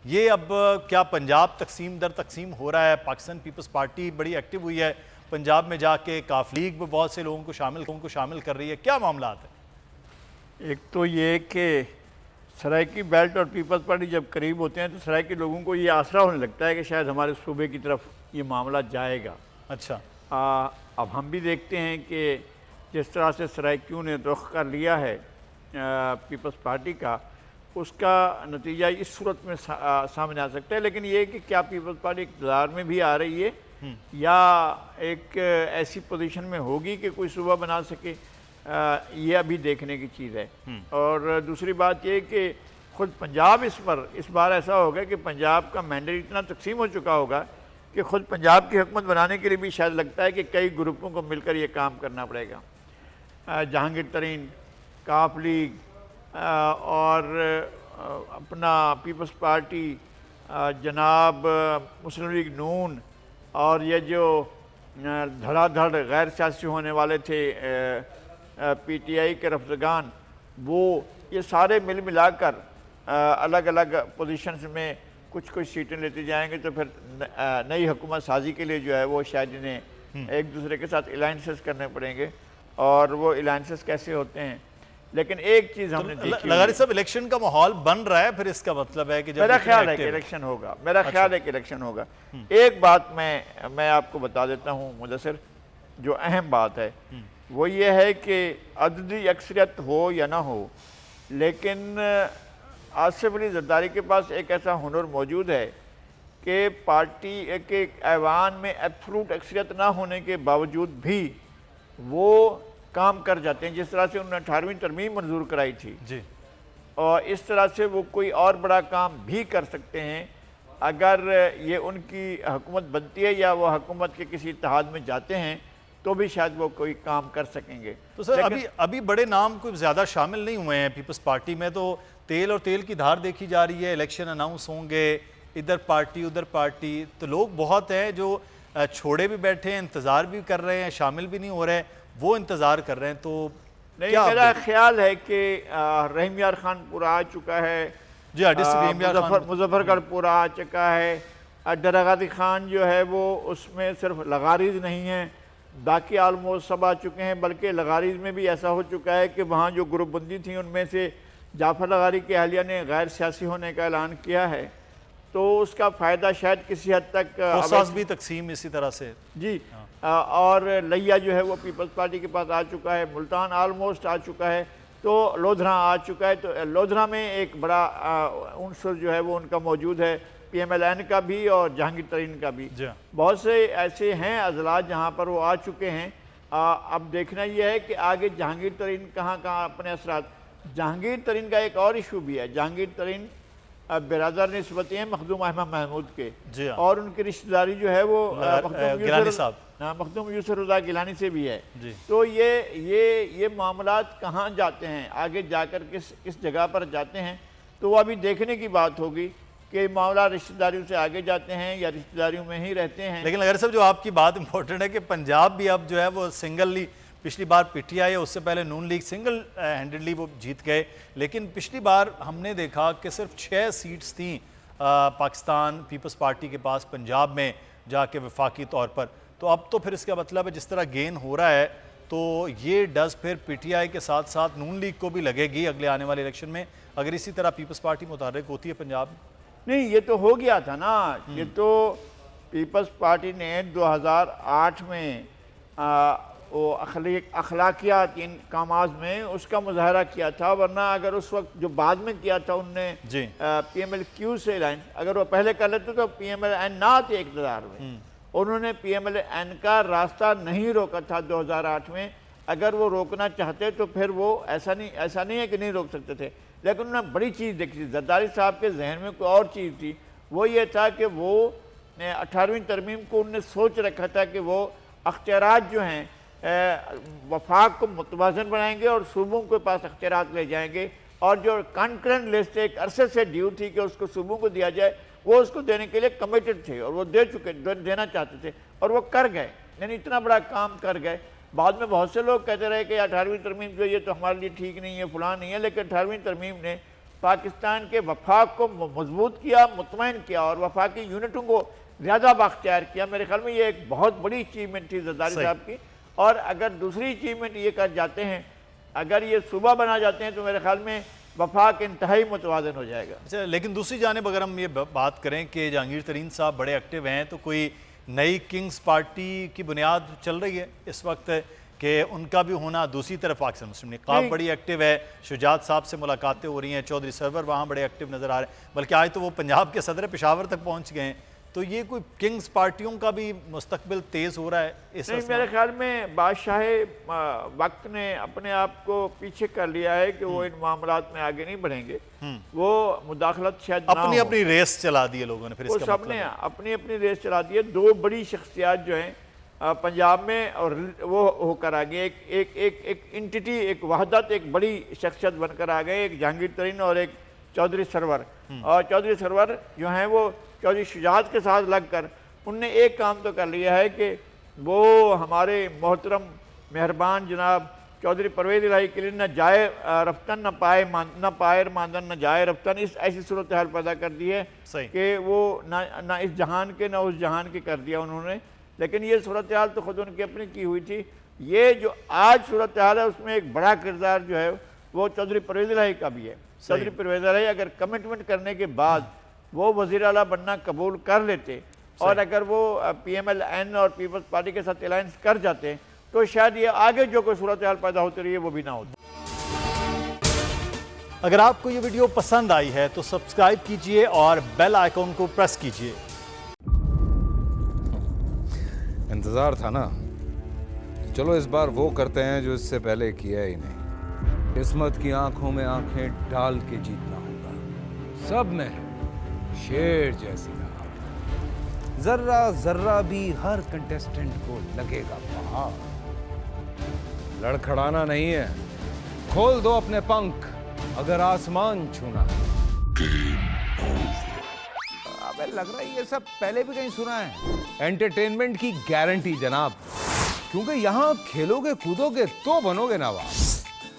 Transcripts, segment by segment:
ये अब क्या पंजाब तकसीम दर तकसीम हो रहा है? पाकिस्तान पीपल्स पार्टी बड़ी एक्टिव हुई है पंजाब में जाके, काफ लीग में बहुत से लोगों को शामिल कर रही है, क्या मामला है? एक तो ये कि सराइकी बेल्ट और पीपल्स पार्टी जब करीब होते हैं तो सराइकी लोगों को ये आसरा होने लगता है कि शायद हमारे सूबे की तरफ ये मामला जाएगा। अच्छा। अब हम भी देखते हैं कि जिस तरह से सराइकियों ने रुख कर लिया है पीपल्स पार्टी का, उसका नतीजा इस सूरत में सामने आ सकता है। लेकिन ये कि क्या पीपल्स पार्टी इक़्तिदार में भी आ रही है या एक ऐसी पोजीशन में होगी कि कोई सूबा बना सके, ये अभी देखने की चीज़ है। और दूसरी बात ये कि ख़ुद पंजाब इस बार ऐसा होगा कि पंजाब का मैंडेट इतना तकसीम हो चुका होगा कि ख़ुद पंजाब की हुकूमत बनाने के लिए भी शायद लगता है कि कई ग्रुपों को मिलकर ये काम करना पड़ेगा। जहांगीर तरीन, काफ लीग और अपना पीपल्स पार्टी, जनाब मुस्लिम लीग नून, और ये जो धड़ाधड़ गैर सियासी होने वाले थे PTI के रफ्जगान, वो ये सारे मिल मिलाकर अलग अलग पोजीशंस में कुछ कुछ सीटें लेते जाएंगे। तो फिर नई हुकूमत साजी के लिए जो है वो शायद इन्हें एक दूसरे के साथ अलायंसेस करने पड़ेंगे, और वो अलायंसेस कैसे होते हैं। लेकिन एक चीज़ हमने देखी, लगारी साहब इलेक्शन का माहौल बन रहा है, फिर इसका मतलब है कि जब मेरा ख्याल है कि इलेक्शन होगा, मेरा ख्याल है कि इलेक्शन होगा। एक बात मैं आपको बता देता हूँ मुदस्सिर, जो अहम बात है वो ये है कि अददी अक्सरियत हो या ना हो, लेकिन आसिफ अली जरदारी के पास एक ऐसा हुनर मौजूद है कि पार्टी के ऐवान में एब्सोल्यूट अक्सरियत ना होने के बावजूद भी वो काम कर जाते हैं। जिस तरह से उन्होंने 18वीं तरमीम मंजूर कराई थी जी, और इस तरह से वो कोई और बड़ा काम भी कर सकते हैं अगर ये उनकी हुकूमत बनती है या वो हुकूमत के किसी इत्तेहाद में जाते हैं, तो भी शायद वो कोई काम कर सकेंगे। तो सर अभी बड़े नाम कोई ज़्यादा शामिल नहीं हुए हैं पीपल्स पार्टी में, तो तेल और तेल की धार देखी जा रही है, इलेक्शन अनाउंस होंगे, इधर पार्टी उधर पार्टी, तो लोग बहुत हैं जो छोड़े भी बैठे हैं, इंतज़ार भी कर रहे हैं, शामिल भी नहीं हो रहे हैं, वो इंतज़ार कर रहे हैं। तो नहीं, मेरा ख्याल है कि रहीम यार खान पूरा आ चुका है, जी मुजफ्फरगढ़ पूरा आ चुका है, डरागाती खान जो है वो उसमें सिर्फ लगारीज नहीं है, बाकी आलमोस्ट सब आ चुके हैं। बल्कि लगारीज में भी ऐसा हो चुका है कि वहाँ जो ग्रुप बंदी थी उनमें से जाफर लगारी के अहलिया ने गैर सियासी होने का ऐलान किया है, तो उसका फ़ायदा शायद किसी हद तक भी तकसीम इसी तरह से जी। और लिया जो है वो पीपल्स पार्टी के पास आ चुका है, मुल्तान आलमोस्ट आ चुका है, तो लोधरा आ चुका है। तो लोधरा में एक बड़ा उनसर जो है वो उनका मौजूद है, PMLN का भी और जहांगीर तरीन का भी। बहुत से ऐसे हैं अजलात जहाँ पर वो आ चुके हैं। अब देखना यह है कि आगे जहांगीर तरीन कहाँ अपने असरात। जहांगीर तरीन का एक और इशू भी है, जहांगीर तरीन बिरादर निस्बती हैं मखदूम अहमद महमूद के, और उनकी रिश्तेदारी जो है वो मखदूम यूसुफ रज़ा गिलानी से भी है। तो ये मामलात कहाँ जाते हैं, आगे जाकर किस जगह पर जाते हैं, तो वो अभी देखने की बात होगी कि मामला रिश्तेदारियों से आगे जाते हैं या रिश्तेदारियों में ही रहते हैं। लेकिन अगर सब जो आपकी बात इंपॉर्टेंट है कि पंजाब भी अब जो है वो सिंगली, पिछली बार PTI है, उससे पहले नून लीग सिंगल हैंडेडली वो जीत गए, लेकिन पिछली बार हमने देखा कि सिर्फ 6 सीट्स थी पाकिस्तान पीपल्स पार्टी के पास पंजाब में जाके वफाकी तौर पर। तो अब तो फिर इसका मतलब है जिस तरह गेन हो रहा है, तो ये डज फिर PTI के साथ साथ नून लीग को भी लगेगी अगले आने वाले इलेक्शन में, अगर इसी तरह पीपल्स पार्टी मुतहर्रिक होती है पंजाब में। नहीं, ये तो हो गया था ना, ये तो पीपल्स पार्टी ने 2008 में वो अखलाकियात इन कामाज में उसका मुजाहरा किया था। वरना अगर उस वक्त जो बाद में किया था उनने PMLQ से लाइन, अगर वो पहले कर लेते तो PMLN ना थे इक़्तिदार में, उन्होंने PMLN का रास्ता नहीं रोका था 2008 में। अगर वो रोकना चाहते तो फिर वो ऐसा नहीं है कि नहीं रोक सकते थे, लेकिन उन्होंने बड़ी चीज़ देखी थी। जरदारी साहब के जहन में कोई और चीज़ थी, वो ये था कि वो 18वीं तरमीम को उन्होंने सोच रखा था कि वो अख्तियारात जो हैं वफाक को मुतवाज़न बनाएंगे और सूबों के पास अख्तियारात ले जाएंगे, और जो कॉन्करेंट लिस्ट एक अरसे से ड्यू थी कि उसको सूबों को दिया जाए, वो उसको देने के लिए कमिटेड थे और वो देना चाहते थे, और वो कर गए, यानी इतना बड़ा काम कर गए। बाद में बहुत से लोग कहते रहे कि 18वीं तरमीम जो ये तो हमारे लिए ठीक नहीं है, फलां नहीं है, लेकिन 18वीं तरमीम ने पाकिस्तान के वफाक को मजबूत किया, मुतमईन किया और वफाकी यूनिटों को ज़्यादा बाख्तियार किया। मेरे ख्याल में ये एक बहुत बड़ी अचीवमेंट थी जरदारी साहब की। और अगर दूसरी अचीवमेंट ये कर जाते हैं, अगर ये सूबा बना जाते हैं, तो मेरे ख्याल में वफाक इंतहाई मुतवाज़न हो जाएगा। अच्छा, लेकिन दूसरी जानिब अगर हम ये बात करें कि जहांगीर तरीन साहब बड़े एक्टिव हैं, तो कोई नई किंग्स पार्टी की बुनियाद चल रही है इस वक्त कि उनका भी होना? दूसरी तरफ पाकिस्तान मुस्लिम लीग बड़ी एक्टिव है, शुजात साहब से मुलाकातें हो रही हैं, चौधरी सरवर वहाँ बड़े एक्टिव नज़र आ रहे हैं, बल्कि आज तो वो पंजाब के सदर पेशावर तक पहुँच गए हैं। तो ये कोई किंग्स पार्टियों का भी मुस्तकबिल तेज़ हो रहा है इस नहीं, मेरे ख्याल में बादशाह वक्त ने अपने आप को पीछे कर लिया है कि वो इन मामलात में आगे नहीं बढ़ेंगे। वो मुदाखलत शायद अपनी अपनी रेस चला दी है लोगों ने, फिर वो सबने अपनी अपनी रेस चला दी है। दो बड़ी शख्सियात जो हैं पंजाब में और वो होकर आ गए, एक इंटिटी, एक वहदत, एक बड़ी शख्सियत बनकर आ गए, एक जहांगीर तरीन और एक चौधरी सरवर। और चौधरी सरवर जो हैं वो चौधरी शुजात के साथ लगकर उनने एक काम तो कर लिया है कि वो हमारे मोहतरम मेहरबान जनाब चौधरी परवेज़ इलाही के लिए न जाए रफ्तन न पाए मानदन न जाए रफ्तन, इस ऐसी सूरत हाल पैदा कर दी है कि वो ना इस जहान के ना उस जहान के कर दिया उन्होंने। लेकिन ये सूरत हाल तो खुद उनकी अपनी की हुई थी। ये जो आज सूरत हाल है उसमें एक बड़ा किरदार जो है वो चौधरी परवेज़ इलाही का भी है। चौधरी परवेज़ इलाही अगर कमिटमेंट करने के बाद वो वज़ीर आला बनना कबूल कर लेते और अगर वो PMLN और पीपल्स पार्टी के साथ अलायंस कर जाते तो शायद ये आगे जो कोई सूरत हाल पैदा होती रही है वो भी ना होती। अगर आपको ये वीडियो पसंद आई है तो सब्सक्राइब कीजिए और बेल आइकॉन को प्रेस कीजिए। इंतजार था ना, चलो इस बार वो करते हैं जो इससे पहले किया ही नहीं। किस्मत की आंखों में आंखें डाल के जीतना होगा। सब में है शेर जैसी राह, जर्रा जर्रा भी हर कंटेस्टेंट को लगेगा पहाड़। लड़खड़ाना नहीं है, खोल दो अपने पंख अगर आसमान छूना है। अबे लग रहा है ये सब पहले भी कहीं सुना है। एंटरटेनमेंट की गारंटी जनाब, क्योंकि यहाँ खेलोगे कूदोगे तो बनोगे नवाब।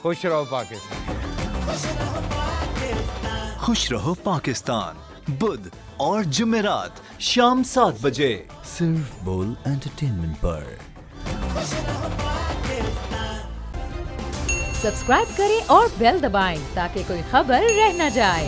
खुश रहो पाकिस्तान। खुश रहो पाकिस्तान, बुध और जुमेरात शाम 7 बजे सिर्फ बोल एंटरटेनमेंट पर। सब्सक्राइब करें और बेल दबाएं ताकि कोई खबर रह न जाए।